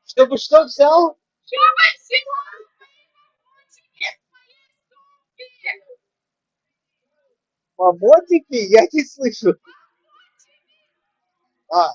Чтобы что взял? Мамотики? Я не слышу. А,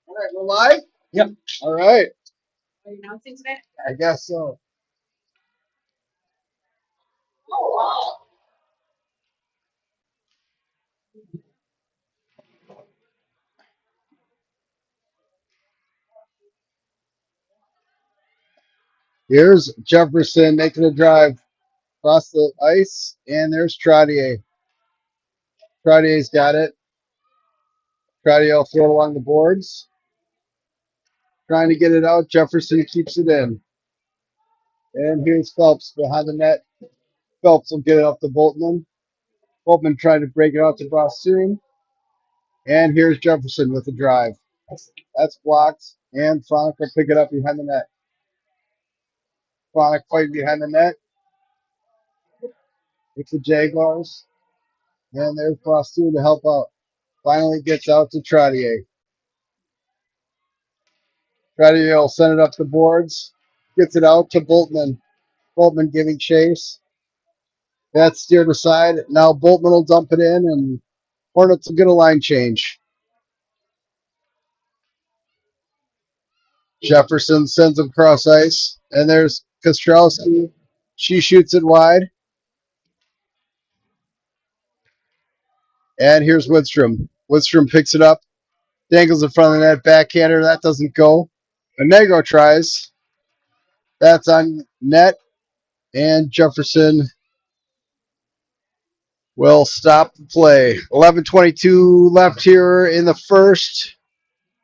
All right, we're live? Yep. All right. Are you announcing today? I guess so. Oh, wow. Here's Jefferson making a drive across the ice, and there's Trottier. Trottier's got it. Trottier will throw it along the boards. Trying to get it out. Jefferson keeps it in. And here's Phelps behind the net. Phelps will get it up to Boltman. Boltman trying to break it out to Brostoon. And here's Jefferson with the drive. That's blocked. And Fronic will pick it up behind the net. Fronic fighting behind the net. It's the Jaguars. And there's Brostoon to help out. Finally gets out to Trottier. Trottier will send it up the boards. Gets it out to Boltman. Boltman giving chase. That's steered aside. Now Boltman will dump it in, and Hornets will get a line change. Jefferson sends him cross ice, and there's Kostrowski. She shoots it wide, and here's Woodstrom. Woodstrom picks it up, dangles in front of the net, backhander. That doesn't go. Negro tries. That's on net, and Jefferson will stop the play. 11:22 left here in the first.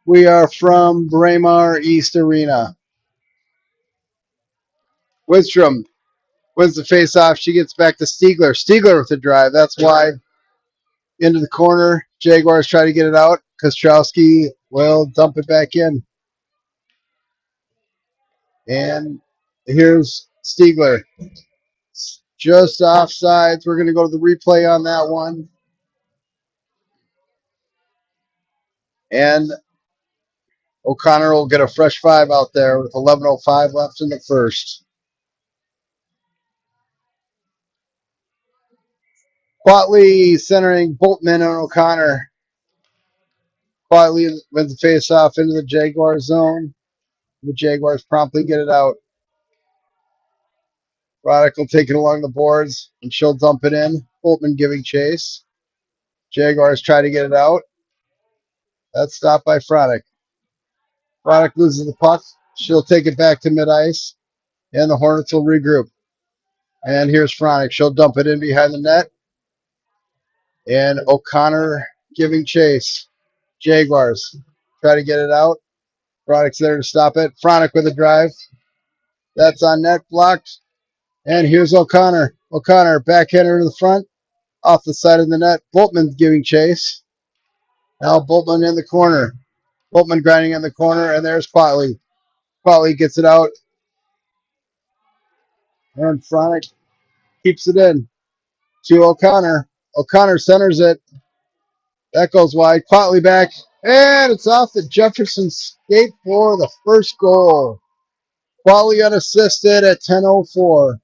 We are from Braemar East Arena. Woodstrom wins the faceoff. She gets back to Stiegler. Stiegler with the drive. That's wide into the corner. Jaguars try to get it out. Kostrowski will dump it back in. And here's Stiegler. Just offsides. We're going to go to the replay on that one. And O'Connor will get a fresh five out there with 11:05 left in the first. Quatley centering Boltman and O'Connor. Quatley wins the faceoff into the Jaguar zone. The Jaguars promptly get it out. Roddick will take it along the boards, and she'll dump it in. Boltman giving chase. Jaguars try to get it out. That's stopped by Fronic. Fronic loses the puck. She'll take it back to mid-ice, and the Hornets will regroup. And here's Fronic. She'll dump it in behind the net, and O'Connor giving chase. Jaguars try to get it out. Fronic's there to stop it. Fronic with a drive. That's on net, blocked. And here's O'Connor. O'Connor, backhander to the front, off the side of the net. Boltman giving chase. Now Boltman in the corner. Boltman grinding in the corner, and there's Quatley. Quatley gets it out, and Fronic keeps it in to O'Connor. O'Connor centers it. That goes wide. Quatley back, and it's off the Jefferson skate for the first goal. Quatley unassisted at 10:04.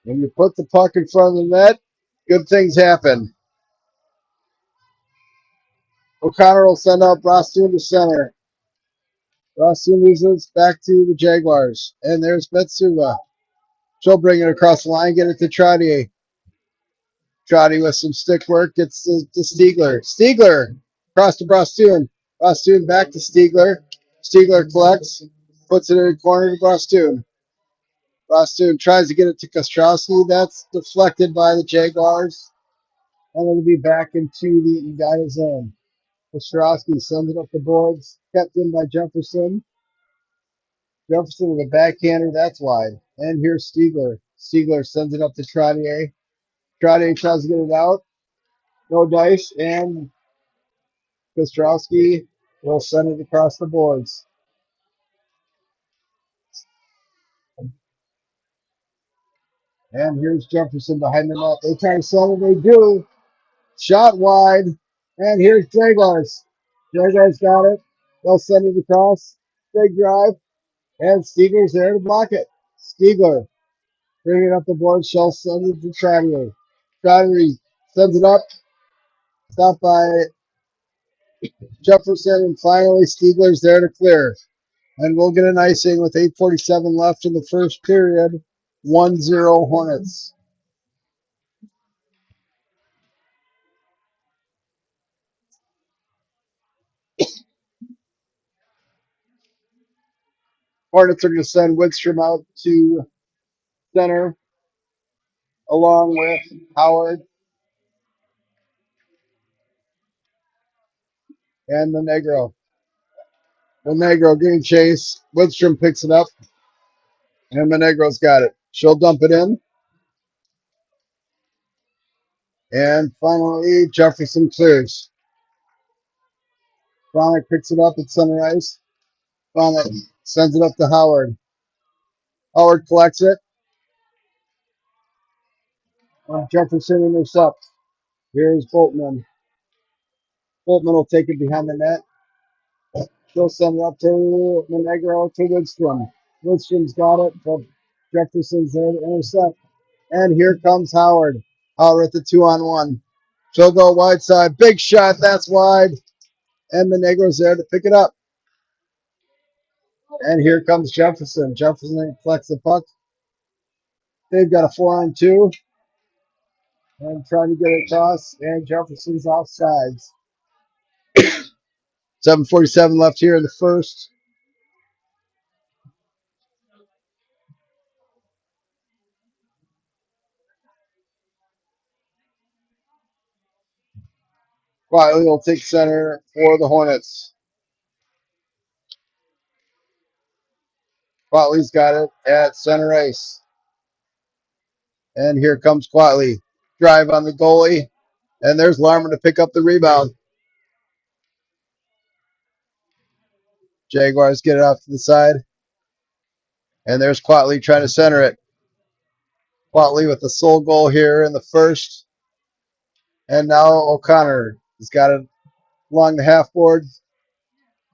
When you put the puck in front of the net, good things happen. O'Connor will send out Brostoon to center. Brostoon loses back to the Jaguars. And there's Metsuga. She'll bring it across the line, get it to Trottier. Trottier with some stick work, gets to Stiegler. Stiegler across to Brostoon. Brostoon back to Stiegler. Stiegler collects, puts it in the corner to Brostoon. Brostoon tries to get it to Kostrowski. That's deflected by the Jaguars. And it'll be back into the Edina zone. Kostrowski sends it up the boards, kept in by Jefferson. Jefferson with a backhander, that's wide. And here's Stiegler. Stiegler sends it up to Trottier. Trottier tries to get it out. No dice, and Kostrowski will send it across the boards. And here's Jefferson behind the net. They try to sell it. They do. Shot wide. And here's Jaguars. Jaguars got it. They'll send it across. Big drive. And Stiegler's there to block it. Stiegler bringing it up the board. Shell sends it to Trottier. Trottier sends it up. Stopped by Jefferson. And finally, Stiegler's there to clear. And we'll get an icing with 8:47 left in the first period. 1-0 Hornets. Hornets are going to send Wickstrom out to center along with Howard and the Negro. The Negro getting chase. Wickstrom picks it up, and the Negro's got it. She'll dump it in. And finally, Jefferson clears. Bonnet picks it up at center ice. Bonnet sends it up to Howard. Howard collects it. And Jefferson intercepts. Here's Boltman. Boltman will take it behind the net. She'll send it up to Monegro to Woodstrom. Woodstrom's got it, but Jefferson's there to intercept. And here comes Howard. Howard at the 2-on-1. She'll go wide side. Big shot. That's wide. And Monegro's there to pick it up. And here comes Jefferson. Jefferson collects the puck. They've got a 4-on-2. And trying to get it across. And Jefferson's offsides. 7:47 left here in the first. Quietly will take center for the Hornets. Quatley's got it at center ice. And here comes Quatley. Drive on the goalie. And there's Larman to pick up the rebound. Jaguars get it off to the side. And there's Quatley trying to center it. Quatley with the sole goal here in the first. And now O'Connor has got it along the half board.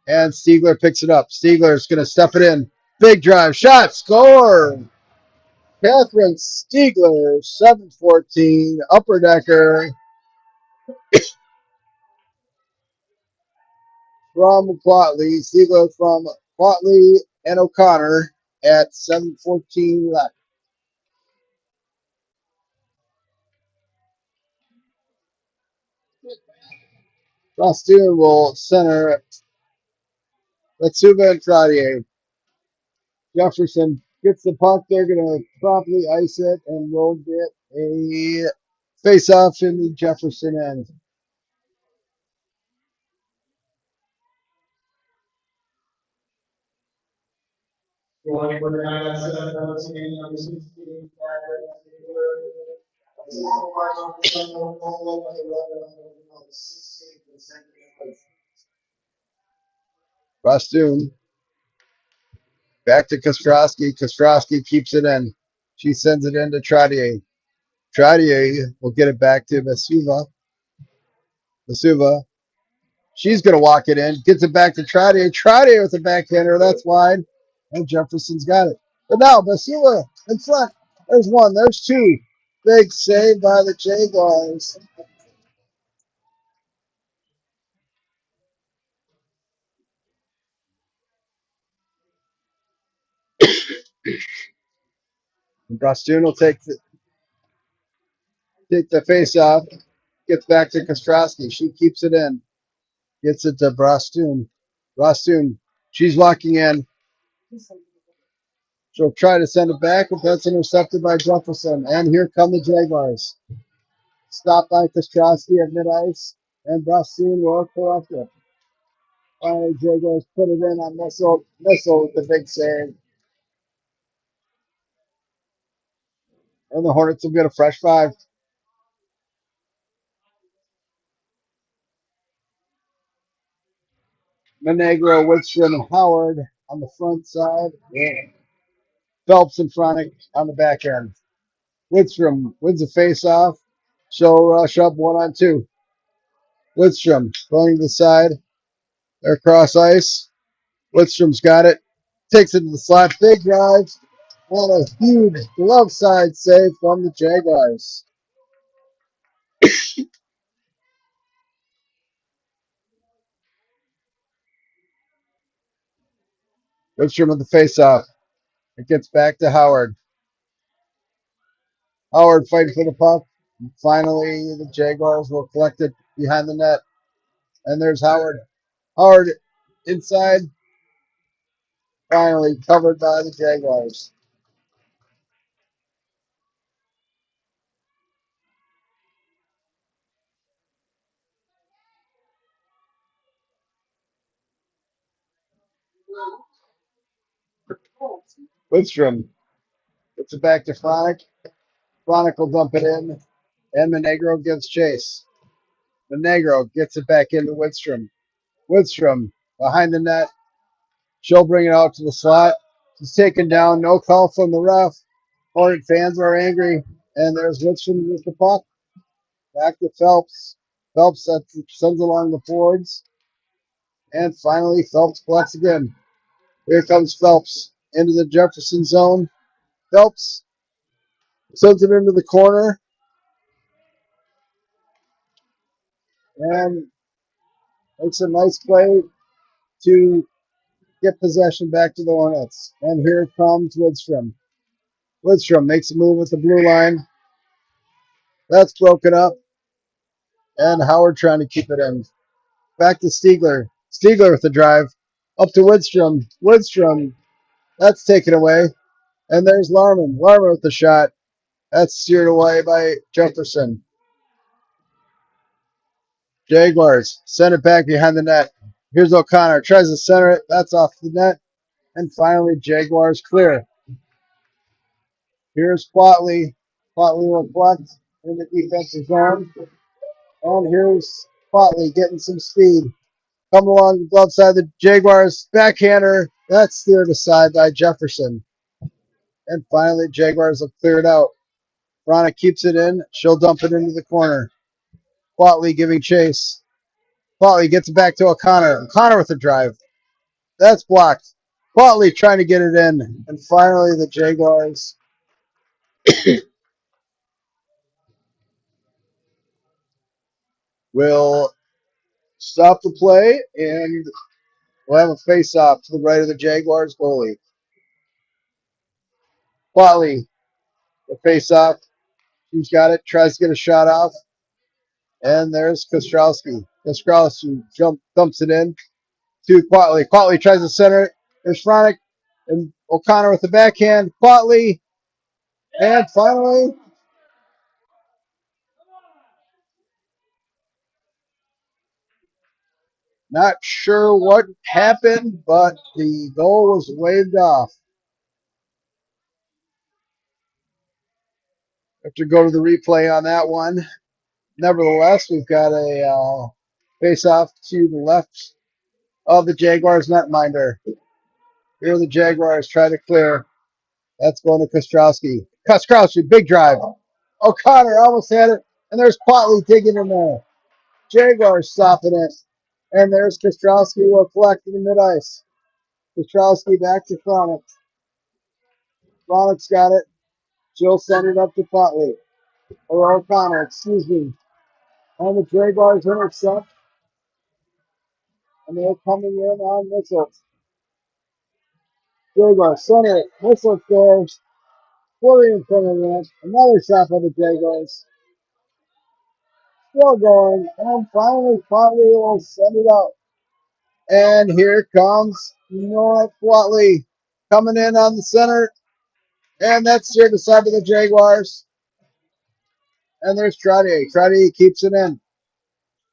And Stiegler picks it up. Stiegler's going to step it in. Big drive. Shot. Score. Catherine Stiegler, 7:14, Upper Decker from Quatley. Stiegler from Quatley and O'Connor at 7:14 left. Rostoon will center Letsuba and Trottier. Jefferson gets the puck. They're going to promptly ice it, and we'll get a face-off in the Jefferson end. Rostoon back to Kostrowski. Kostrowski keeps it in. She sends it in to Trottier. Trottier will get it back to Vasuva. Vasuva. She's going to walk it in. Gets it back to Trottier. Trottier with the backhander. That's wide. And Jefferson's got it. But now Vasuva in front. There's one. There's two. Big save by the Jaguars. Brostun will take the face off. Gets back to Kostrowski. She keeps it in. Gets it to Brostun. Brostun. She's walking in. She'll try to send it back, but that's intercepted by Jefferson. And here come the Jaguars. Stopped by Kostrowski at mid-ice. And Brostun will collect it. Finally, Jaguars put it in on Missile with the big save. And the Hornets will get a fresh 5. Monegro, Wickstrom, and Howard on the front side. Yeah. Phelps and Fronic on the back end. Wickstrom wins the face-off. She'll rush up 1-on-2. Wickstrom going to the side. They're across ice. Wickstrom's got it. Takes it to the slot. Big drive. And a huge glove side save from the Jaguars. Wickstrom with the face-off. It gets back to Howard. Howard fighting for the puck. And finally, the Jaguars will collect it behind the net. And there's Howard. Howard inside. Finally covered by the Jaguars. Wickstrom gets it back to Fronic. Fronic will dump it in. And Monegro gives chase. Monegro gets it back into Wickstrom. Wickstrom behind the net. She'll bring it out to the slot. She's taken down. No call from the ref. Hornet fans are angry. And there's Wickstrom with the puck. Back to Phelps. Phelps sends along the boards. And finally, Phelps collects again. Here comes Phelps into the Jefferson zone. Phelps sends it into the corner. And makes a nice play to get possession back to the Hornets. And here comes Wickstrom. Wickstrom makes a move with the blue line. That's broken up. And Howard trying to keep it in. Back to Stiegler. Stiegler with the drive. Up to Wickstrom. Wickstrom. That's taken away. And there's Larman. Larman with the shot. That's steered away by Jefferson. Jaguars send it back behind the net. Here's O'Connor. Tries to center it. That's off the net. And finally, Jaguars clear. Here's Quatley. Quatley will collect in the defensive zone. And here's Quatley getting some speed. Coming along the glove side of the Jaguars. Backhander. That's steered aside by Jefferson. And finally, Jaguars have cleared out. Rana keeps it in. She'll dump it into the corner. Quatley giving chase. Quatley gets it back to O'Connor. O'Connor with a drive. That's blocked. Quatley trying to get it in. And finally, the Jaguars will stop the play, and we'll have a face-off to the right of the Jaguars goalie. Quatley, the face-off. She's got it. Tries to get a shot off. And there's Kostrowski. Kostrowski dumps it in to Quatley. Quatley tries to center it. There's Fronic and O'Connor with the backhand. Quatley. And finally, not sure what happened, but the goal was waved off. Have to go to the replay on that one. Nevertheless, we've got a face-off to the left of the Jaguars netminder. Here the Jaguars try to clear. That's going to Kostrowski. Kostrowski, big drive. O'Connor almost had it, and there's Quatley digging in there. Jaguars stopping it, and there's Kostrowski who will collect in the mid-ice. Kostrowski back to Fronic. Fronic's got it. She'll send it up to Quatley. Or O'Connor, excuse me. And the Jaguars intercept, and they're coming in on missiles. Jaguars center it. Missile scores. 40 in front of the net. Another shot by the Jaguars. Still going. And finally, will send it out. And here comes North Quatley coming in on the center. And that's here to the side of the Jaguars. And there's Trottier. Trottier keeps it in.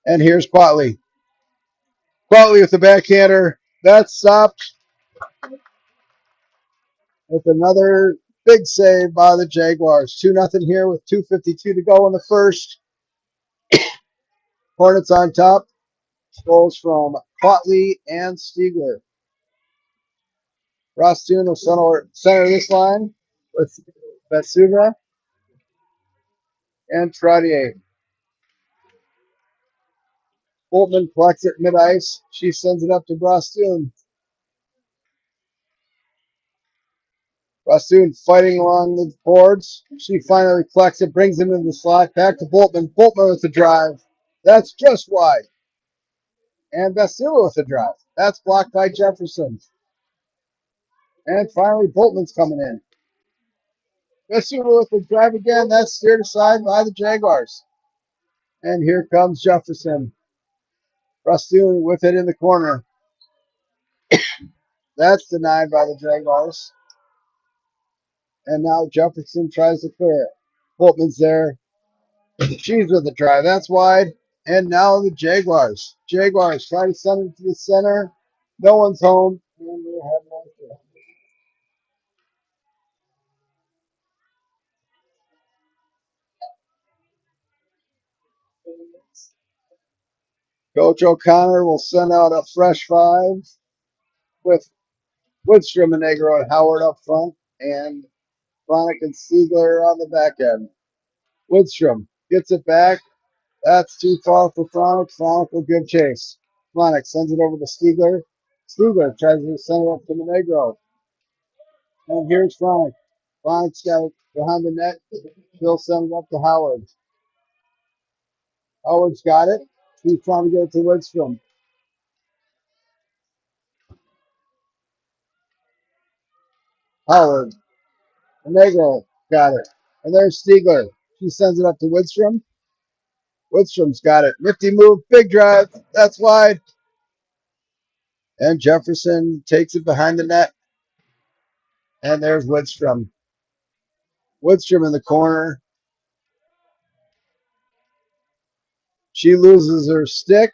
And here's Quatley. Quatley with the backhander. That's stopped with another Big save by the Jaguars. 2-0 here with 2:52 to go in the first. Hornets on top. Goals from Quatley and Stiegler. Rostoon will center this line with Basuva and Trottier. Boltman collects it mid-ice. She sends it up to Rostoon. Rostoon fighting along the boards. She finally collects it, brings it into the slot. Back to Boltman. Boltman with the drive. That's just wide. And Basila with the drive. That's blocked by Jefferson. And finally, Boltman's coming in. Basila with the drive again. That's steered aside by the Jaguars. And here comes Jefferson. Rostoon with it in the corner. That's denied by the Jaguars. And now Jefferson tries to clear it. Boltman's there. She's with the drive. That's wide. And now the Jaguars. Jaguars try to send it to the center. No one's home. Coach O'Connor will send out a fresh five with Woodstrom and Negro and Howard up front and Chronic and Siegler on the back end. Woodstrom gets it back. That's too far for Chronic. Chronic will give chase. Chronic sends it over to Stiegler. Stiegler tries to send it up to Monegro. And here's Chronic. Chronic's got it behind the net. He'll send it up to Howard. Howard's got it. He's trying to get it to Woodstrom. Howard. Monegro got it. And there's Stiegler. She sends it up to Woodstrom. Woodstrom's got it. Nifty move. Big drive. That's wide. And Jefferson takes it behind the net. And there's Woodstrom. Woodstrom in the corner. She loses her stick.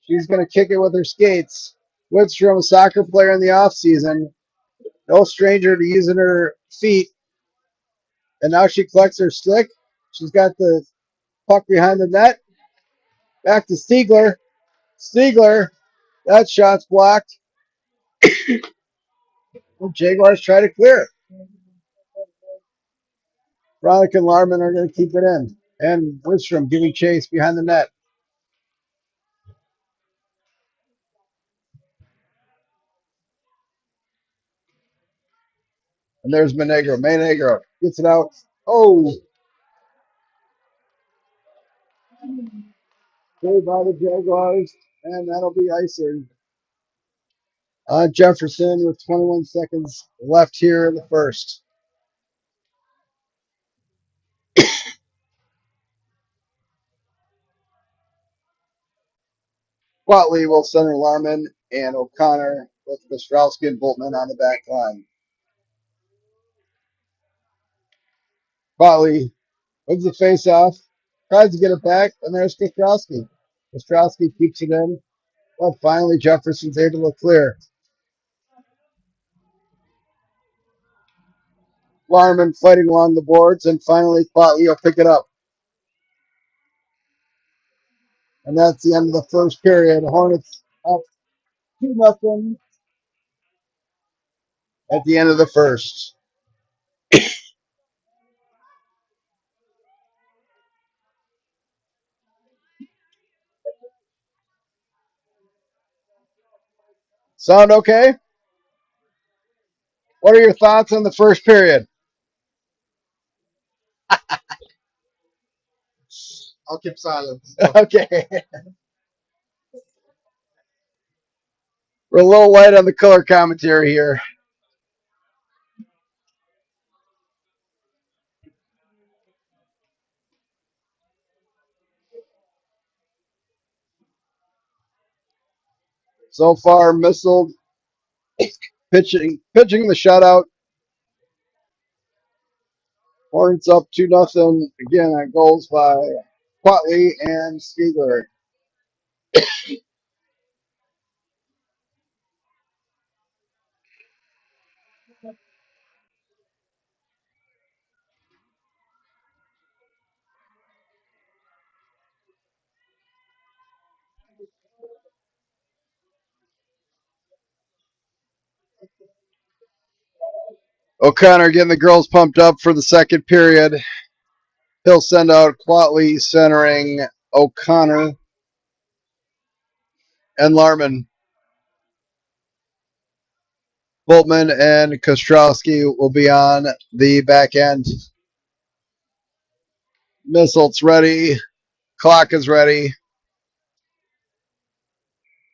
She's going to kick it with her skates. Woodstrom, a soccer player in the offseason. No stranger to using her feet. And now she collects her stick. She's got the puck behind the net. Back to Stiegler. Stiegler. That shot's blocked. The Jaguars try to clear it. Ronick and Larman are going to keep it in. And Woodstrom giving chase behind the net. And there's Monegro. Monegro gets it out. Oh, saved by the Jaguars. And that'll be icing. Jefferson with 21 seconds left here in the first. Quatley will center Larman and O'Connor with Kostrowski and Boltman on the back line. Quatley wins the face-off, tries to get it back, and there's Kostrowski. Kostrowski keeps it in, but finally Jefferson's able to clear. Larman fighting along the boards, and finally Quatley will pick it up. And that's the end of the first period. Hornets up 2-0 at the end of the first. Sound okay? What are your thoughts on the first period? I'll keep silent. Okay. We're a little light on the color commentary here. So far, Missile pitching the shutout. Hornets up 2-0. Again, on goals by Quatley and Stiegler. O'Connor getting the girls pumped up for the second period. He'll send out Quatley centering O'Connor and Larman. Boltman and Kostrowski will be on the back end. Missile's ready. Clock is ready.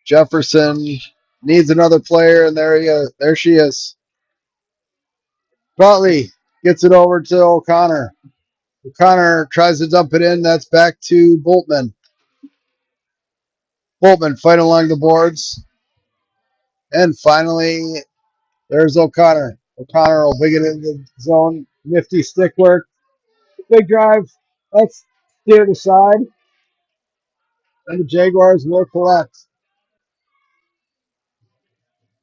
Jefferson needs another player, and there she is. Quatley gets it over to O'Connor. O'Connor tries to dump it in. That's back to Boltman. Boltman fighting along the boards. And finally, there's O'Connor. O'Connor will bring it into the zone. Nifty stick work. Big drive. That's steered aside. And the Jaguars will collect.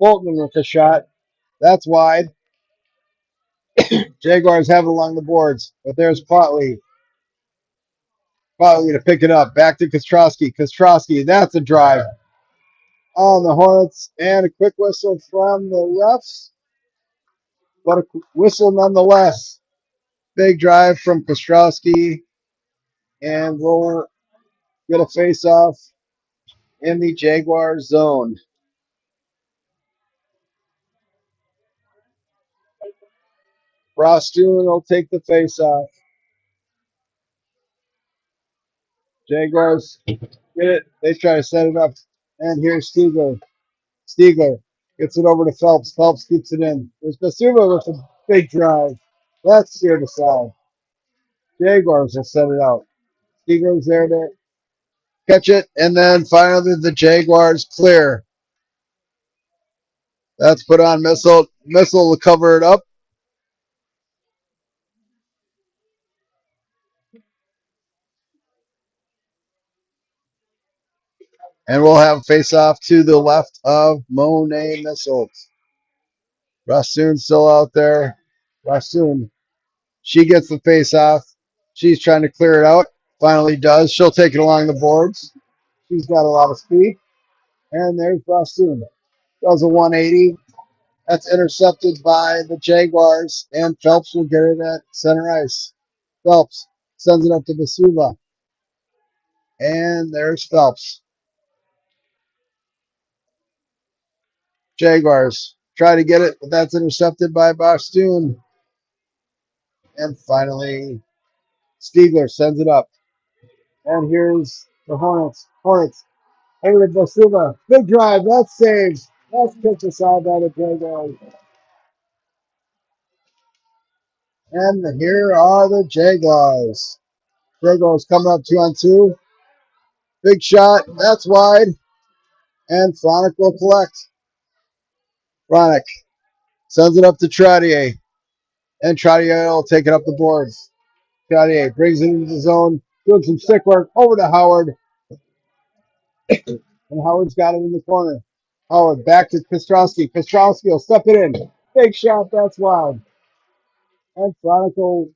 Boltman with a shot. That's wide. Jaguars have it along the boards. But there's Quatley. Quatley to pick it up. Back to Kostrowski. Kostrowski, that's a drive on the Hornets. And a quick whistle from the refs. But a whistle nonetheless. Big drive from Kostrowski. And we'll get a face-off in the Jaguar zone. Rostoon will take the face-off. Jaguars get it. They try to set it up. And here's Stiegler. Stiegler gets it over to Phelps. Phelps keeps it in. There's Basuma with a big drive. That's steered aside. Jaguars will set it out. Stiegler's there to catch it. And then finally the Jaguars clear. That's put on Missile. Missile will cover it up. And we'll have face-off to the left of Monet Missiles. Rasoon still out there. Rasoon. She gets the face-off. She's trying to clear it out. Finally does. She'll take it along the boards. She's got a lot of speed. And there's Rasoon. Does a 180. That's intercepted by the Jaguars. And Phelps will get it at center ice. Phelps sends it up to Basuma. And there's Phelps. Jaguars try to get it, but that's intercepted by Bastoon. And finally, Stiegler sends it up. And here's the Hornets. Hornets. Over to Basuma. Big drive. That's saved. That's kicked aside by the Jaguars. And here are the Jaguars. Jaguars coming up 2-on-2. Big shot. That's wide. And Fronic will collect. Fronic sends it up to Trottier. And Trottier will take it up the boards. Trottier brings it into the zone. Doing some stick work over to Howard. And Howard's got it in the corner. Howard back to Kostrowski. Kostrowski will step it in. Big shot. That's wide. And Fronic will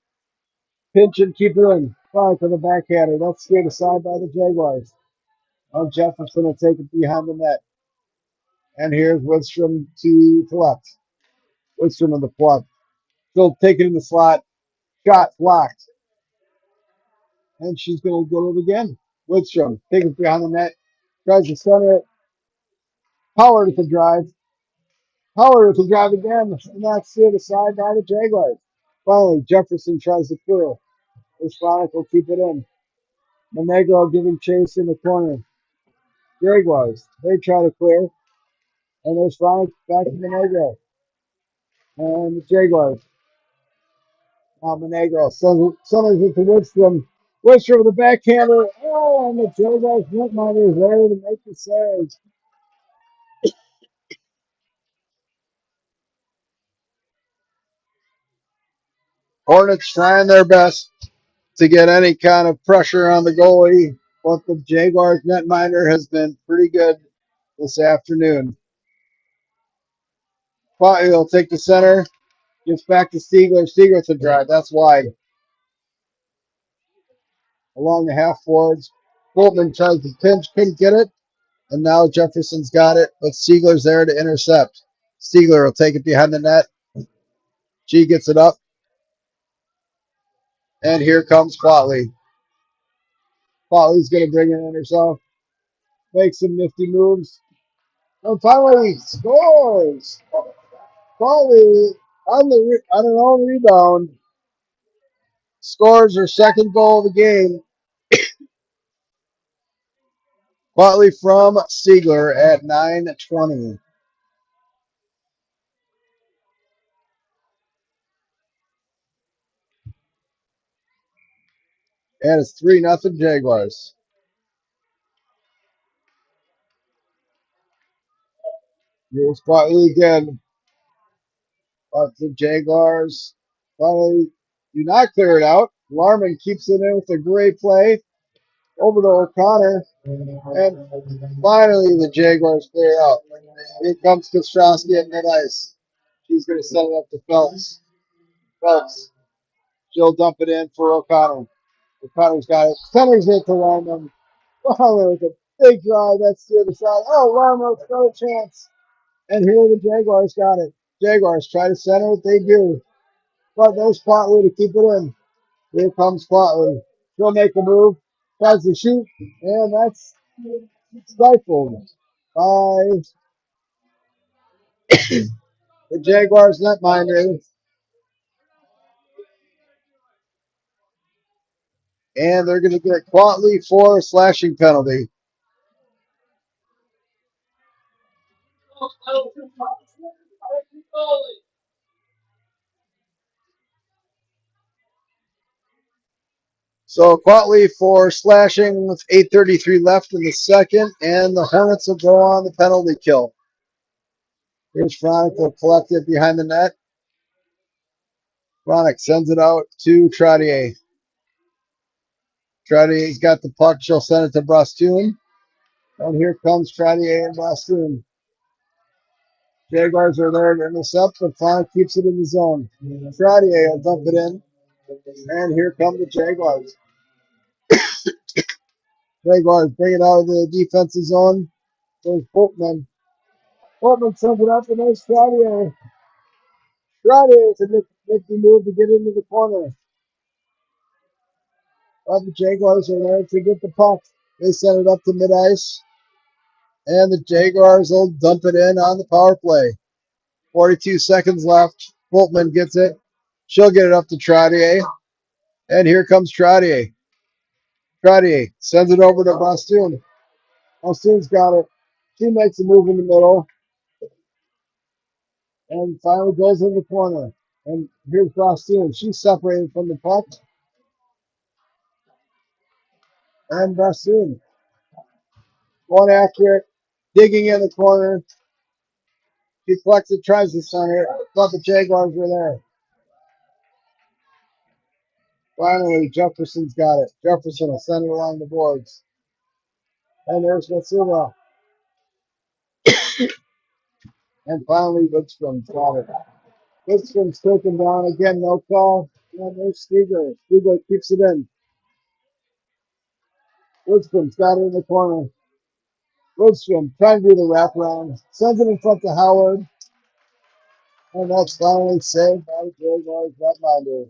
pinch and keep it in. Fronic with a backhander. That's steered aside by the Jaguars. And Jefferson will take it behind the net. And here's Woodstrom to the left. Woodstrom in the plug. She'll take it in the slot. Shot blocked. And she's going to get it again. Woodstrom take it behind the net. Tries to center it. Howard with the drive. Howard with the drive again. And that's steered aside by the Jaguars. Finally, Jefferson tries to clear. Hispanic will keep it in. Monegro giving chase in the corner. Jaguars, they try to clear. And there's Hispanic back to Monegro. And the Jaguars. Now Monegro centers it to Woodstrom. Woodstrom with the backhander. Oh, and the Jaguars netminder is there to make the save. Hornets trying their best to get any kind of pressure on the goalie, but the Jaguars netminder has been pretty good this afternoon. Quatley will take the center, gets back to Stiegler. Stiegler to drive. That's wide. Along the half boards. Boltman tries to pinch, couldn't get it, and now Jefferson's got it, but Stiegler's there to intercept. Stiegler will take it behind the net. She gets it up, and here comes Quatley. Quatley's going to bring it in herself, make some nifty moves, and finally scores. Quatley on her own rebound scores her second goal of the game. Quatley from Stiegler at 9:20. And it's 3-0 Jaguars. Here's Quatley again. But the Jaguars finally do not clear it out. Larman keeps it in with a great play over to O'Connor. And finally the Jaguars clear it out. Here comes Kostrowski at mid-ice. She's going to set it up to Phelps. Phelps. She'll dump it in for O'Connor. O'Connor's got it. Centers it to Larman. Oh, with a big drive. That's the other side. Oh, Larman's got a chance. And here the Jaguars got it. Jaguars try to center it. They do. But there's Quatley to keep it in. Here comes Quatley. She'll make a move. Tries to shoot. And that's stifled by the Jaguars netminder. And they're going to get Quatley for a slashing penalty. So Quatley for slashing with 8:33 left in the second, and the Hornets will go on the penalty kill. Here's Fronic will collect it behind the net. Fronic sends it out to Trottier. Trottier's got the puck. She'll send it to Brastoon. And here comes Trottier and Brastoon. Jaguars are there to intercept, but Fronic keeps it in the zone. Trottier will dump it in. And here come the Jaguars. Jaguars bring it out of the defensive zone. There's Boltman. Boltman sends it up, and there's Trottier. Trottier is a nifty move to get into the corner. But the Jaguars are there to get the puck. They send it up to mid-ice. And the Jaguars will dump it in on the power play. 42 seconds left. Boltman gets it. She'll get it up to Trottier. And here comes Trottier. Trottier sends it over to Bastoon. Bastoon's got it. She makes a move in the middle and finally goes in the corner. And here's Bastoon. She's separated from the puck. And Bastoon going after it, digging in the corner. She collects it, tries to center it, but the Jaguars were there. Finally, Jefferson's got it. Jefferson will send it along the boards. And there's Matsuda. And finally, Lidstrom's got it. Lidstrom's taken down again, no call. And there's Stiegler. Stiegler keeps it in. Lidstrom's got it in the corner. Lidstrom trying to do the wraparound. Sends it in front to Howard. And that's finally saved by the Jaguars netminder.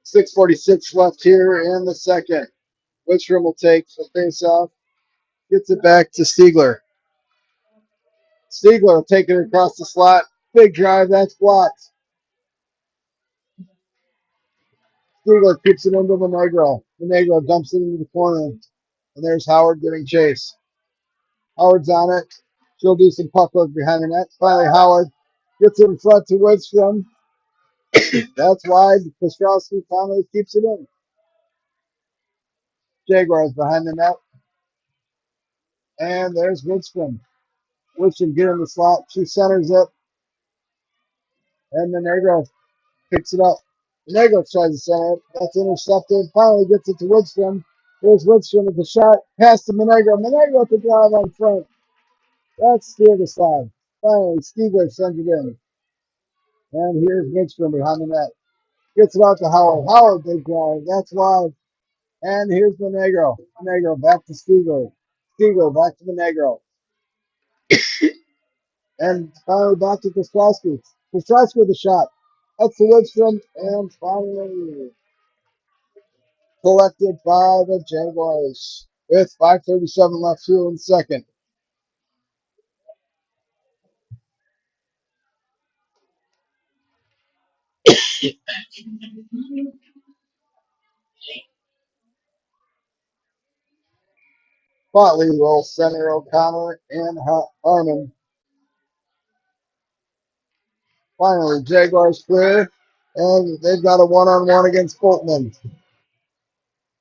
6:46 left here in the second. Lidstrom will take the face off. Gets it back to Stiegler. Stiegler will take it across the slot. Big drive, that's blocked. Stiegler keeps it into the Negro. The Negro dumps it into the corner. And there's Howard giving chase. Howard's on it. She'll do some puck work behind the net. Finally, Howard gets it in front to Lidstrom. That's wide. Kostrowski finally keeps it in. Jaguars behind the net. And there's Lidstrom. Lidstrom get in the slot. She centers it. And the Negro picks it up. The Negro tries to center it. That's intercepted. Finally gets it to Lidstrom. Here's Lidstrom with the shot. Pass to Monegro. Monegro with the drive on front. That's the other side. Finally, Stiegler sends it in. And here's Lidstrom behind the net. Gets it out to Howard. Howard, big drive. That's wide. And here's Monegro. Monegro back to Stiegler. Stiegler back to Monegro. And finally back to Kostrowski. Kostrowski with a shot. Up to Lidstrom. And finally collected by the Jaguars with 5:37 left here in the second. Spotley will center O'Connor and Harmon. Finally, Jaguars clear. And they've got a one-on-one against Boltman.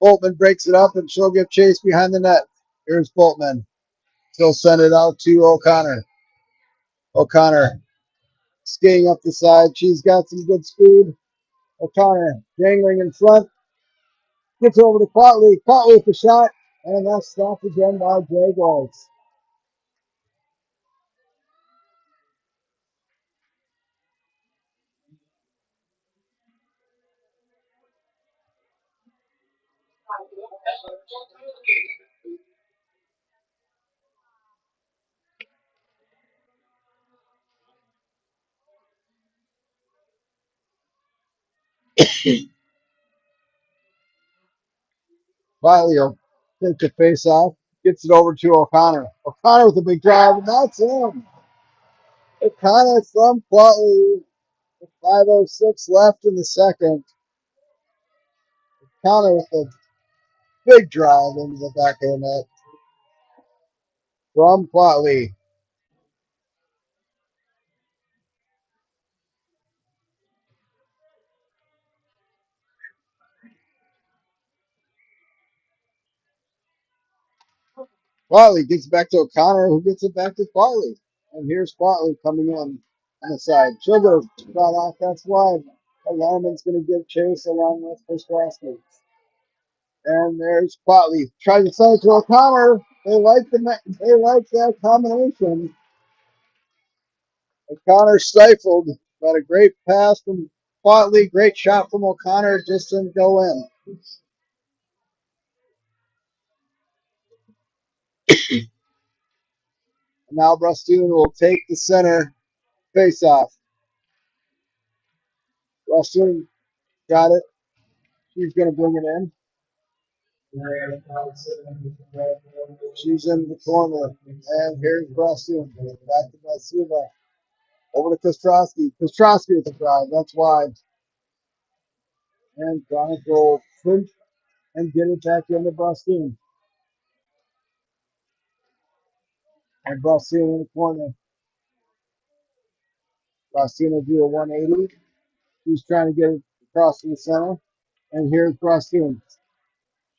Boltman breaks it up and she'll give chase behind the net. Here's Boltman. He'll send it out to O'Connor. O'Connor skating up the side. She's got some good speed. O'Connor dangling in front. Gets over to Quatley. Quatley with the shot. And that's stopped again by Jaguars. Quatley will take the face off. Gets it over to O'Connor. O'Connor with a big drive. And that's in. O'Connor from Quatley. 5:06 left in the second. O'Connor with a big drive into the back of the net from Quatley. Quatley gets it back to O'Connor, who gets it back to Quatley. And here's Quatley coming in on the side. She'll go shot off. That's wide. Alarman's going to give chase along with Kostrowski. And there's Quatley. Tries to send it to O'Connor. They like that combination. O'Connor stifled, but a great pass from Quatley. Great shot from O'Connor. Just didn't go in. And now Brustune will take the center face off. Brustune got it. She's going to bring it in. She's in the corner. And here's Brustune. Back to Basuva. Over to Kostrowski. Kostrowski with the drive. That's wide. And Chronic will pinch and get it back into Brustune. And Brustune in the corner. Brustune will do a 180. She's trying to get it across to the center. And here's Brustune.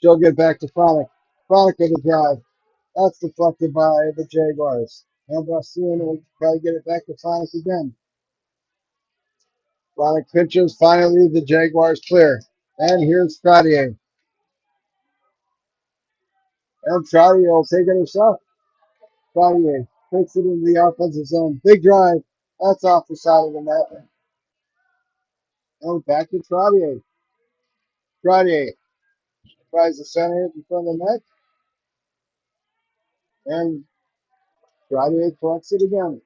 She'll get back to Chronic. Chronic with the drive. That's deflected by the Jaguars. And Brustune will probably get it back to Chronic again. Chronic pitches. Finally, the Jaguars clear. And here's Trottier. And Trottier will take it herself. Trottier takes it into the offensive zone. Big drive. That's off the side of the net. And back to Trottier. Trottier tries to center it in front of the net. And Trottier collects it again.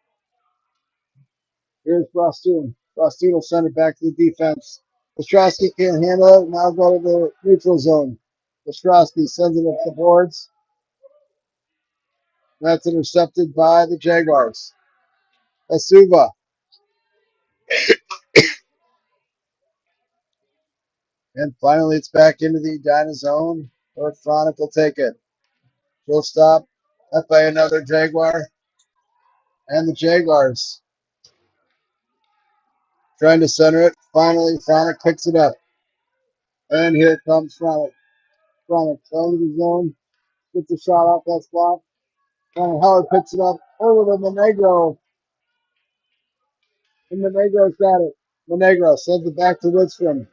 Here's Brustune. Brustune will send it back to the defense. Kostrowski can't handle it. Now go to the neutral zone. Kostrowski sends it up the boards. That's intercepted by the Jaguars. Asuva. And finally, it's back into the Edina zone, where Chronic will take it. She'll stop. Up by another Jaguar. And the Jaguars trying to center it. Finally, Chronic picks it up. And here comes Chronic. Chronic going to the zone. Gets the shot off that spot. And Howard picks it up over to Monegro. And Monegro's got it. Monegro sends it back to Lidstrom.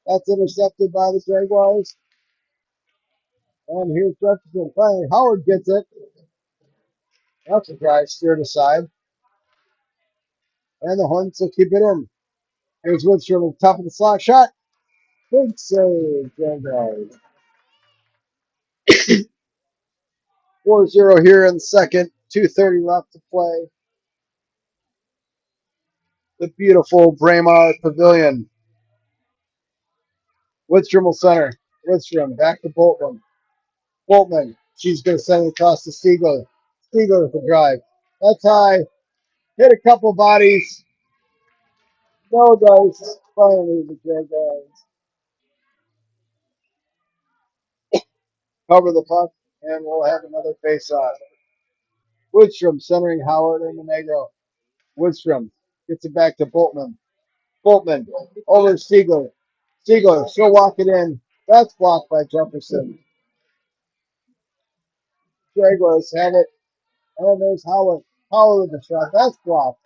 That's intercepted by the Jaguars. And here's Jefferson. Finally, Howard gets it. That's a drive steered aside. And the Hornets will keep it in. Here's Woodstrom at the top of the slot shot. Big save, Grandad. 4-0 here in the second. 2:30 left to play. The beautiful Braemar Pavilion. Woodstrom will center. Woodstrom back to Boltman. Boltman. She's going to send it across to Stiegler. Stiegler with the drive. That's high. Hit a couple bodies. No dice. Finally, the Jaguars cover the puck, and we'll have another face-off. Woodstrom centering Howard and Monegro. Woodstrom gets it back to Boltman. Boltman over to Stiegler. Stiegler, she'll walk it in. That's blocked by Jefferson. Jaguars have it. And there's Howard. Howard with the shot. That's blocked.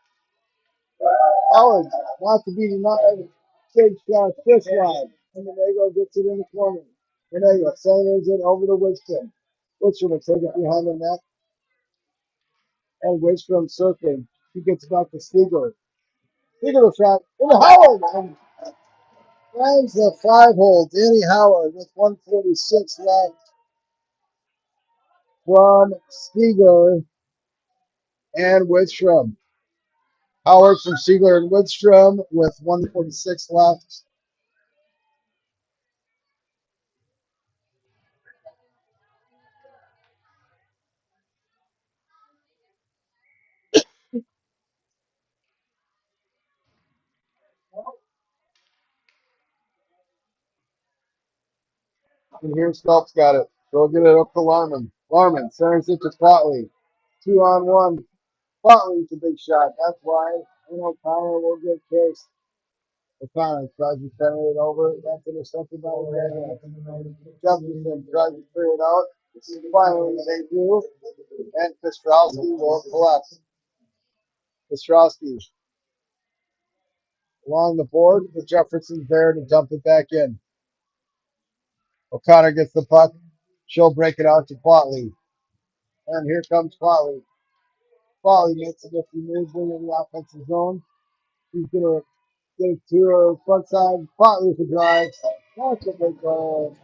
Howard, not to be denied. Big shot, this line. And Monegro gets it in the corner. Monegro centers it over to Woodstrom. Woodstrom will take it behind the net. And Woodstrom circling. He gets back to Stiegler. Stiegler shot into Howard. And finds the 5-hole. Danny Howard with 146 left from Stiegler and Woodstrom. Howard from Stiegler and Woodstrom with 146 left. And here's Phelps got it. They'll get it up to Larman. Larman centers it to Plotley. 2-on-1. Plotley's a big shot. That's why. And O'Connor will get chased. O'Connor tries to center it over. That's intercepted by the Jefferson tries to clear it out. Finally, they do. And Kostrowski will collapse. Kostrowski along the board, but Jefferson's there to dump it back in. O'Connor gets the puck. She'll break it out to Plotley. And here comes Plotley. Plotley makes a nifty move in the offensive zone. He's going to get it to her front side. Plotley with the drive. That's a big goal.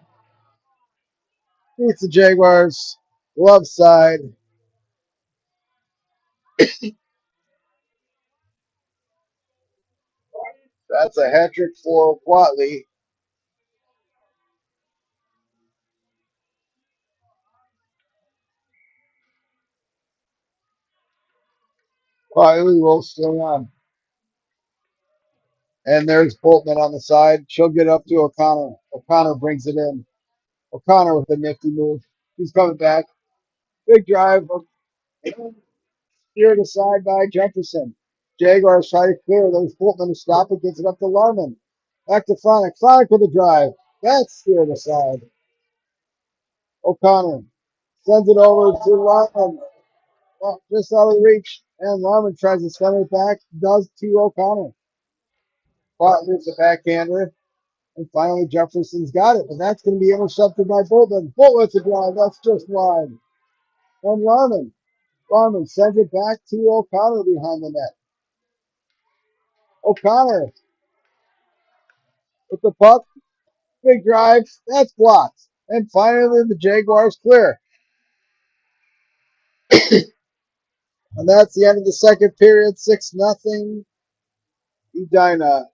Beats the Jaguars. Left side. That's a hat trick for Plotley. Plotley will swing on. And there's Boltman on the side. She'll get up to O'Connor. O'Connor brings it in. O'Connor with a nifty move. He's coming back. Big drive. Steered aside by Jefferson. Jaguars try to clear. There's Boltman to stop it. Gets it up to Larman. Back to Fronic. Fronic with a drive. That's steered aside. O'Connor sends it over to Larman. Well, just out of reach. And Larman tries to send it back. Does to O'Connor. Butler's the backhander. And finally, Jefferson's got it. But that's going to be intercepted by Boltman. Boltman with the drive. That's just wide. And Larman. Larman sends it back to O'Connor behind the net. O'Connor with the puck. Big drive. That's blocked. And finally, the Jaguars clear. And that's the end of the second period. 6-0. Edina.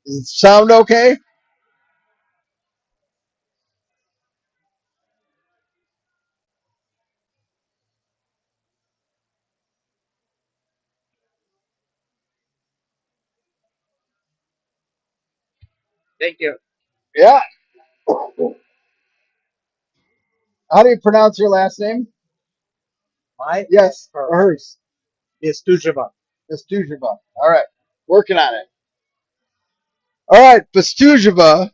Does it sound okay? Thank you. Yeah. How do you pronounce your last name? My Yes, or hers. is Tujaba. Bestujeva. All right. Working on it. All right. Bestujeva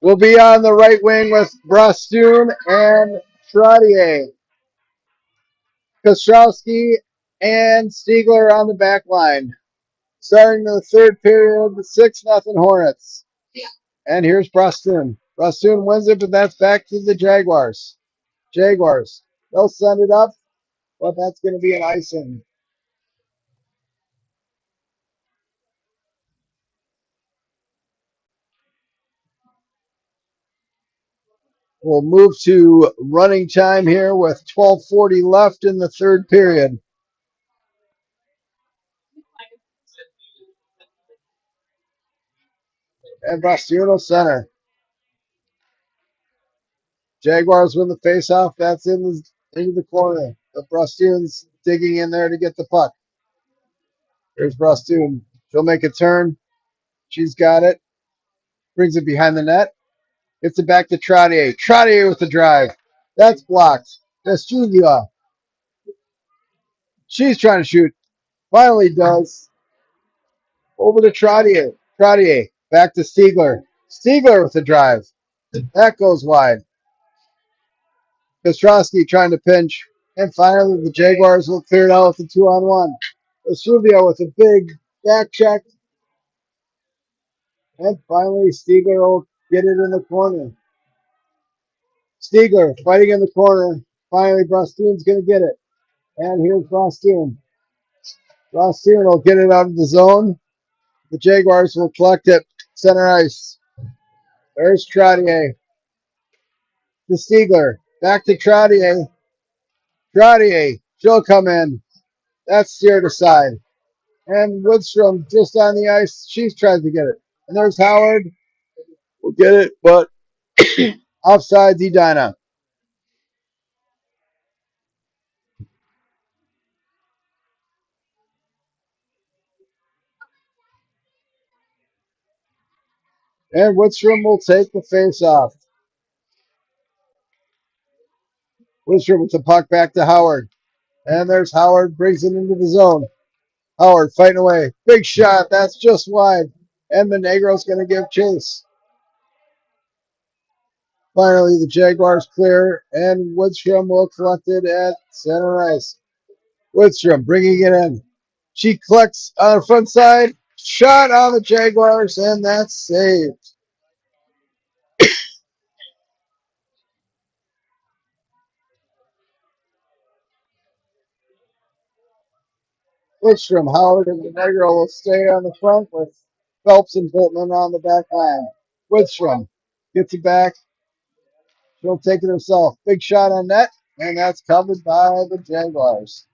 will be on the right wing with Brastoon and Trottier. Kostrowski and Stiegler on the back line. Starting the third period, 6-0 Hornets. And here's Brastoon. Brastoon wins it, but that's back to the Jaguars. Jaguars. They'll send it up, but that's going to be an icing. We'll move to running time here with 12:40 left in the third period. And Bastiano center. Jaguars win the faceoff. That's into the corner. The Bastian's digging in there to get the puck. Here's Bastian. She'll make a turn. She's got it. Brings it behind the net. Gets it back to Trottier. Trottier with the drive. That's blocked. That's Julia. She's trying to shoot. Finally does. Over to Trottier. Trottier. Back to Stiegler. Stiegler with the drive. That goes wide. Kostrowski trying to pinch. And finally, the Jaguars will clear it out with a 2-on-1. Vesuvio with a big back check. And finally, Stiegler will get it in the corner. Stiegler fighting in the corner. Finally, Brostoon's going to get it. And here's Brostoon. Brostoon will get it out of the zone. The Jaguars will collect it. Center ice. There's Trottier. To Stiegler. Back to Trottier. Trottier. She'll come in. That's steered aside. And Woodstrom just on the ice. She's trying to get it. And there's Howard. We'll get it, but offside Edina. And Woodstrom will take the face off. Woodstrom with the puck back to Howard. And there's Howard, brings it into the zone. Howard fighting away. Big shot. That's just wide. And Monegro's going to give chase. Finally, the Jaguars clear, and Woodstrom will collect it at center ice. Woodstrom bringing it in. She collects on the front side. Shot on the Jaguars, and that's saved. Woodstrom, Howard, and Monegro will stay on the front with Phelps and Boltman on the back line. Woodstrom gets it back. She'll take it herself. Big shot on net, and that's covered by the Jaguars.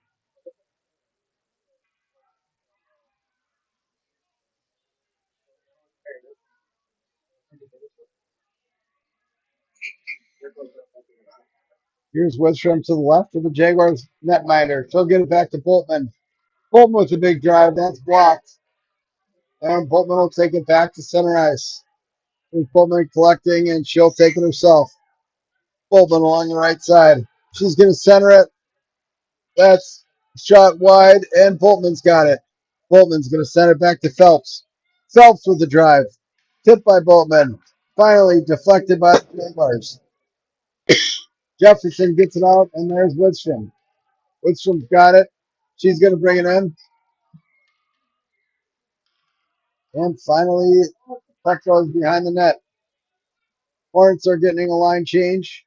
Here's Woodstrom to the left of the Jaguars netminder. She'll get it back to Boltman. Boltman with a big drive. That's blocked. And Boltman will take it back to center ice. Here's Boltman collecting, and she'll take it herself. Boltman along the right side. She's going to center it. That's shot wide, and Boltman's got it. Boltman's going to send it back to Phelps. Phelps with the drive. Tipped by Boltman. Finally deflected by the Jaguars. Jefferson gets it out, and there's Woodstrom. Woodstrom's got it. She's going to bring it in. And finally, puck goes behind the net. Hornets are getting a line change,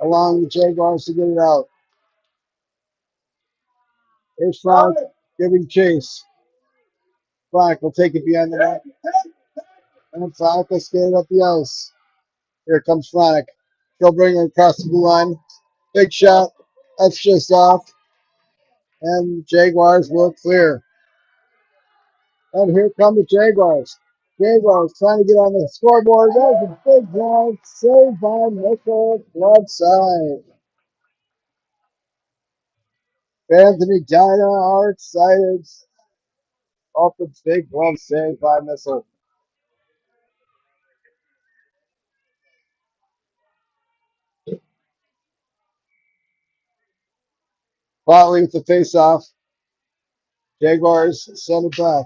allowing the Jaguars to get it out. Here's Frank giving chase. Frank will take it behind the net. And Frank will skate it up the ice. Here comes Frank. He'll bring it across the blue line. Big shot. That's just off. And the Jaguars will clear. And here come the Jaguars. Jaguars trying to get on the scoreboard. There's a big drive. Saved by Mitchell. Club side. Fans in Edina are excited. Off the big glove save by Missile. Quatley with the face-off. Jaguars send it back.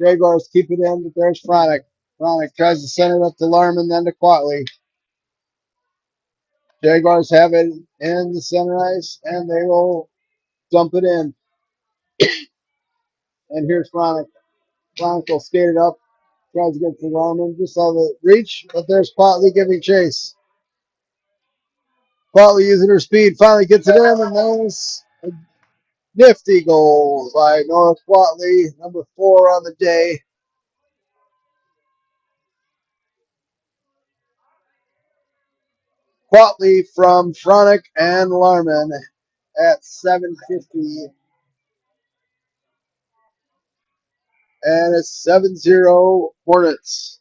Jaguars keep it in, but there's Fronic. Fronic tries to send it up to Larman, then to Quatley. Jaguars have it in the center ice, and they will dump it in. And here's Fronic. Fronic will skate it up, tries to get to Larman. Just saw the reach, but there's Quatley giving chase. Quatley using her speed, finally gets it in, and there's a nifty goal by Nora Quatley, number 4 on the day. Quatley from Fronic and Larman at 7:50, and it's 7-0 Hornets.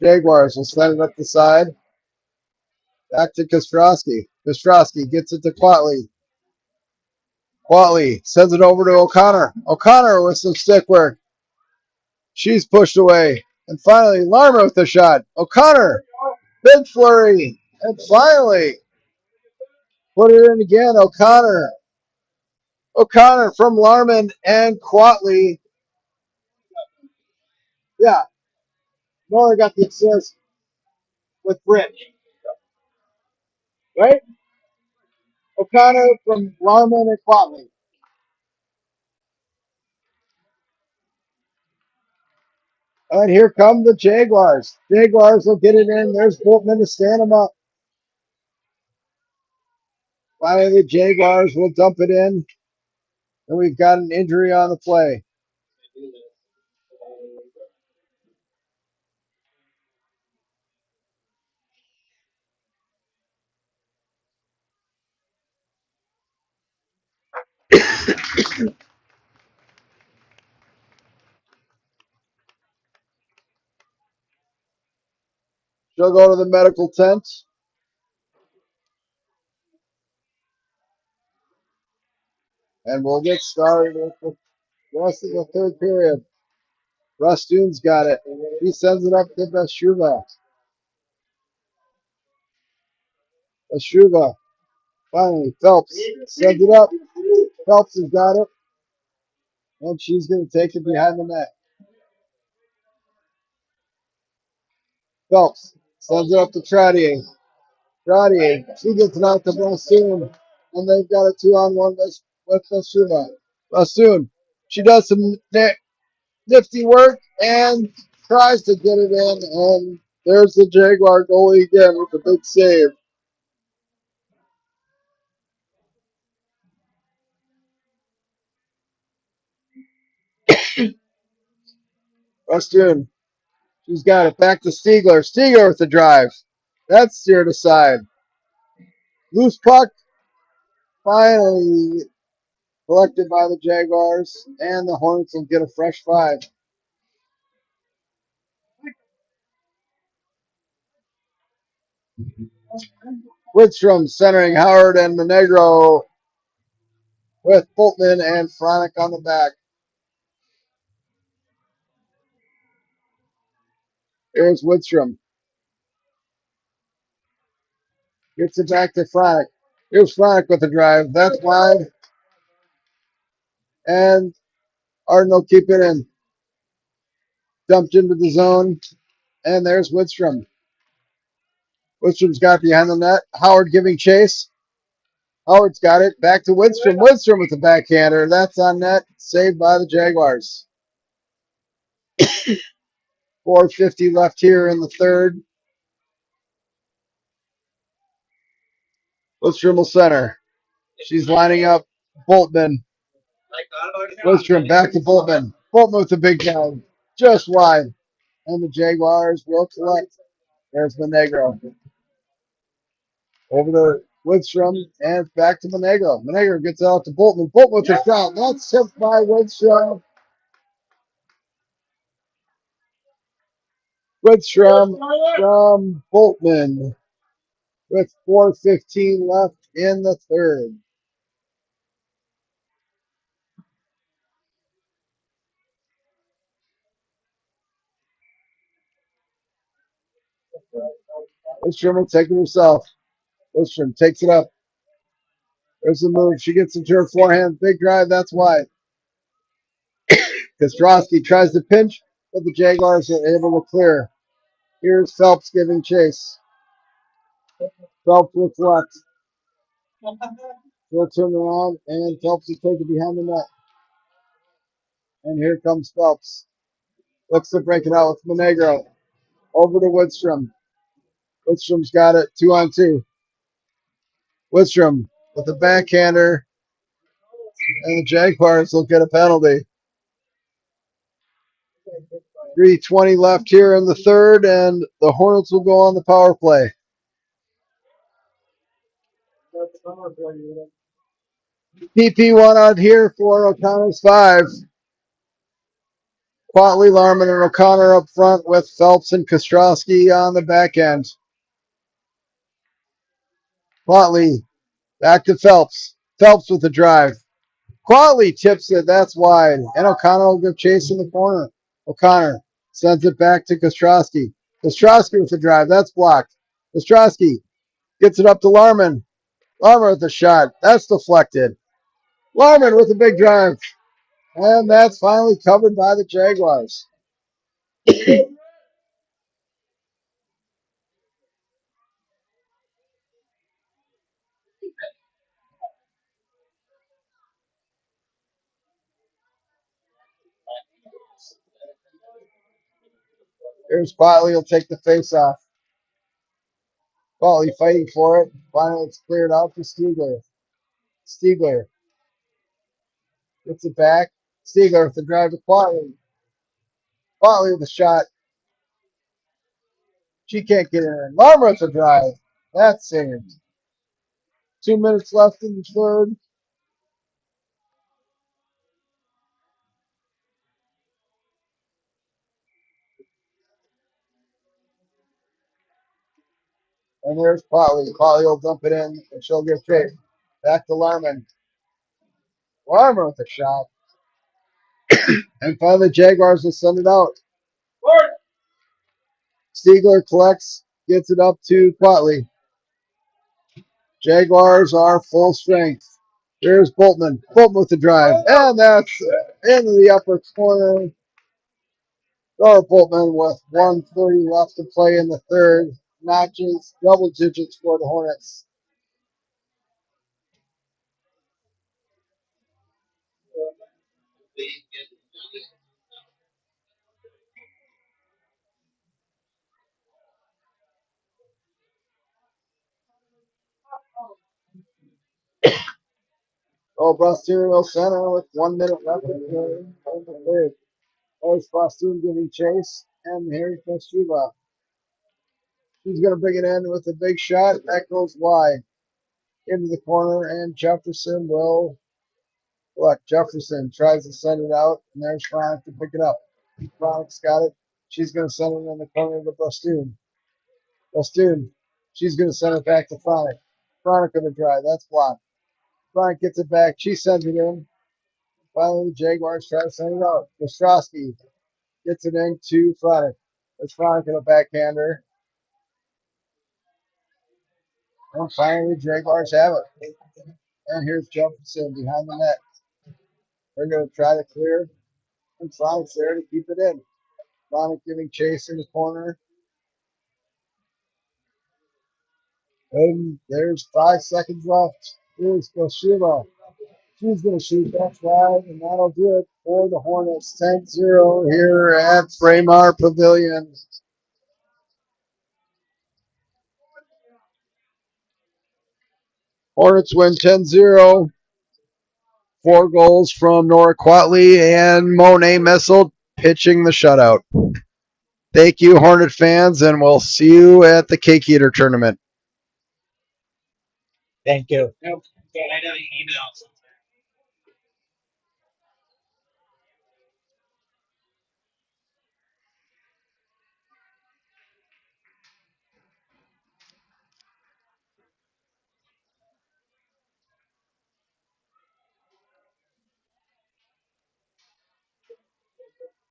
Jaguars will send it up the side. Back to Kostrowski. Kostrowski gets it to Quatley. Quatley sends it over to O'Connor. O'Connor with some stick work. She's pushed away. And finally, Larman with the shot. O'Connor, big flurry. And finally, put it in again. O'Connor. O'Connor from Larman and Quatley. Yeah, Nora got the assist with Britt, right? O'Connor from Larman and Quatley. And here come the Jaguars. Jaguars will get it in. There's Boltman to stand them up. Finally, the Jaguars will dump it in. And we've got an injury on the play. She'll go to the medical tent. And we'll get started with the rest of the third period. Rustoon's got it. He sends it up to Beshuva. Beshuva. Finally, Phelps sends it up. Phelps has got it. And she's going to take it behind the net. Phelps sends it up to Trottier. Trottier, she gets it out to Rustoon. And they've got a 2-on-1 with Beshuva. Rustoon, she does some nifty work and tries to get it in. And there's the Jaguar goalie again with a big save. Rustoon, she's got it back to Stiegler. Stiegler with the drive. That's steered aside. Loose puck, finally collected by the Jaguars, and the Hornets will get a fresh 5. Whitstrom centering Howard and Monegro with Boltman and Fronic on the back. Here's Whitstrom. Gets it back to Fronic. Here's Fronic with the drive. That's wide. And Arden will keep it in. Dumped into the zone. And there's Whitstrom. Whitstrom's got it behind the net. Howard giving chase. Howard's got it. Back to Whitstrom. Whitstrom with the backhander. That's on net. Saved by the Jaguars. 4:50 left here in the third. Whitstrom will center. She's lining up Boltman. Whitstrom back to Boltman. Boltman with the big guy. Just wide. And the Jaguars will collect. There's Monegro. Over to Whitstrom and back to Monegro. Monegro gets out to Boltman. Boltman with the shot. That's tipped by Whitstrom. Whitstrom from Boltman with 4:15 left in the third. Lidstrom will take it herself. Lidstrom takes it up. There's the move. She gets into her forehand. Big drive. That's wide. Kostrowski tries to pinch, but the Jaguars are able to clear. Here's Phelps giving chase. Phelps with left. She'll turn around, and Phelps will take it behind the net. And here comes Phelps. Looks to break it out with Monegro. Over to Woodstrom. Woodstrom's got it. 2-on-2. Woodstrom with a backhander, and the Jaguars will get a penalty. 3:20 left here in the third, and the Hornets will go on the power play. PP1 out here for O'Connor's 5. Quatley, Larman, and O'Connor up front with Phelps and Kostrowski on the back end. Quatley back to Phelps. Phelps with the drive. Quatley tips it. That's wide. And O'Connor will give chase in the corner. O'Connor sends it back to Kostrowski. Kostrowski with the drive. That's blocked. Kostrowski gets it up to Larman. Larman with the shot. That's deflected. Larman with a big drive. And that's finally covered by the Jaguars. Here's Quatley. He'll take the face off. Quatley fighting for it. Finally, it's cleared out to Stiegler. Stiegler gets it back. Stiegler with the drive to Quatley. Quatley with the shot. She can't get in. Larmer with the drive. That's saved. 2 minutes left in the third. And there's Quatley. Quatley will dump it in, and she'll get chased. Back to Larman. Larmer with a shot. And finally, Jaguars will send it out. Stiegler collects, gets it up to Quatley. Jaguars are full strength. Here's Boltman. Boltman with the drive. And that's into the upper corner. Dora Boltman with 1:30 left to play in the third. Notches, double digits for the Hornets. Oh, Brostoon will center with 1 minute left in the third. There's Brostoon giving chase. And here's Kostriva. She's going to bring it in with a big shot. That goes wide into the corner, and Jefferson will look. Jefferson tries to send it out, and there's Fronic to pick it up. Fronic's got it. She's going to send it in the corner to Brostoon. Brostoon. She's going to send it back to Fronic. Fronic on the drive. That's blocked. Fronic gets it back. She sends it in. Finally, the Jaguars try to send it out. Kostrowski gets it into Fronic. There's Fronic in a backhander. And finally, the Jaguars have it. And here's Jefferson behind the net. They're going to try to clear. And Fronic's there to keep it in. Fronic giving chase in the corner. And there's 5 seconds left. Here's Kostriva. She's going to shoot that drive, and that'll do it for the Hornets. 10-0 here at Braemar Pavilion. Hornets win 10-0. 4 goals from Nora Quatley and Monet Messel pitching the shutout. Thank you, Hornet fans, and we'll see you at the Cake Eater tournament. Thank you.